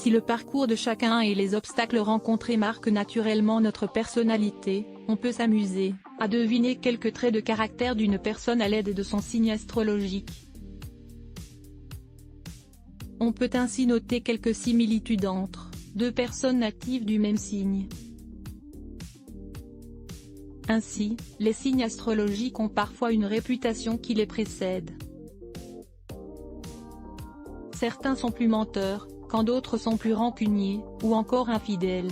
Si le parcours de chacun et les obstacles rencontrés marquent naturellement notre personnalité, on peut s'amuser à deviner quelques traits de caractère d'une personne à l'aide de son signe astrologique. On peut ainsi noter quelques similitudes entre deux personnes natives du même signe. Ainsi, les signes astrologiques ont parfois une réputation qui les précède. Certains sont plus menteurs, quand d'autres sont plus rancuniers, ou encore infidèles.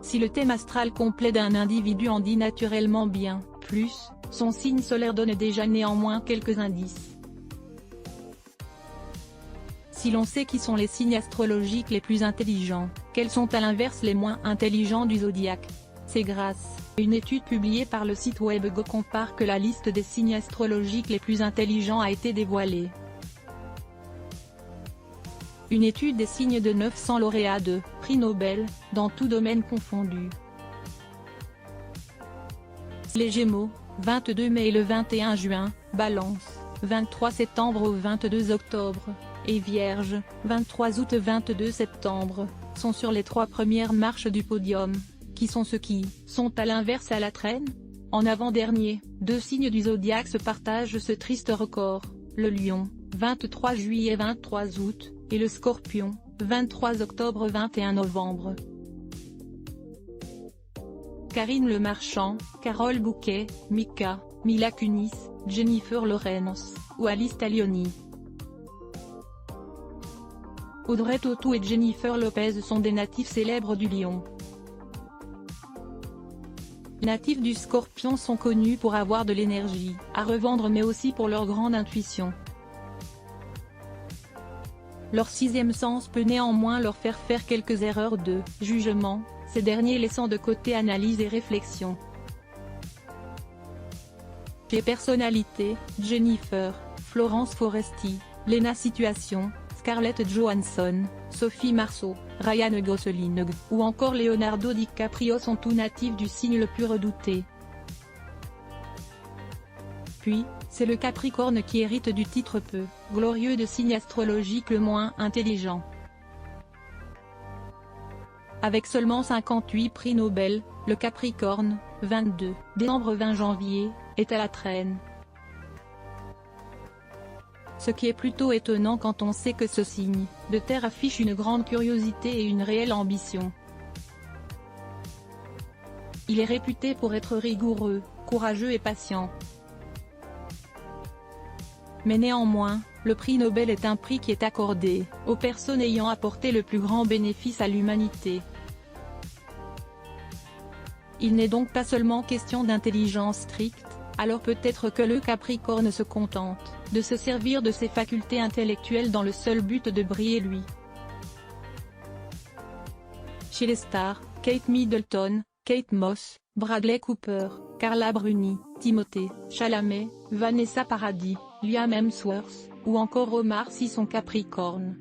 Si le thème astral complet d'un individu en dit naturellement bien plus, son signe solaire donne déjà néanmoins quelques indices. Si l'on sait qui sont les signes astrologiques les plus intelligents, quels sont à l'inverse les moins intelligents du zodiaque? C'est grâce à une étude publiée par le site web GoCompare que la liste des signes astrologiques les plus intelligents a été dévoilée. Une étude des signes de 900 lauréats de prix Nobel, dans tout domaine confondu. Les Gémeaux, 22 mai et le 21 juin, Balance, 23 septembre au 22 octobre, et Vierge, 23 août 22 septembre, sont sur les 3 premières marches du podium. Qui sont ceux qui sont à l'inverse à la traîne? En avant-dernier, 2 signes du zodiaque se partagent ce triste record, le Lion, 23 juillet 23 août, et le Scorpion, 23 octobre 21 novembre. Karine Le Marchand, Carole Bouquet, Mika, Mila Kunis, Jennifer Lawrence, ou Alice Talioni. Audrey Tautou et Jennifer Lopez sont des natifs célèbres du Lion. Les natifs du Scorpion sont connus pour avoir de l'énergie à revendre mais aussi pour leur grande intuition. Leur 6e sens peut néanmoins leur faire faire quelques erreurs de jugement, ces derniers laissant de côté analyse et réflexion. Chez personnalités, Jennifer, Florence Foresti, Lena Situation, Scarlett Johansson, Sophie Marceau, Ryan Gosling ou encore Leonardo DiCaprio sont tous natifs du signe le plus redouté. Puis, c'est le Capricorne qui hérite du titre peu glorieux de signe astrologique le moins intelligent. Avec seulement 58 prix Nobel, le Capricorne, 22 décembre 20 janvier, est à la traîne. Ce qui est plutôt étonnant quand on sait que ce signe de terre affiche une grande curiosité et une réelle ambition. Il est réputé pour être rigoureux, courageux et patient. Mais néanmoins, le prix Nobel est un prix qui est accordé aux personnes ayant apporté le plus grand bénéfice à l'humanité. Il n'est donc pas seulement question d'intelligence stricte, alors peut-être que le Capricorne se contente de se servir de ses facultés intellectuelles dans le seul but de briller lui. Chez les stars, Kate Middleton, Kate Moss, Bradley Cooper, Carla Bruni, Timothée Chalamet, Vanessa Paradis, Liam Hemsworth, ou encore Omar Sy sont Capricornes.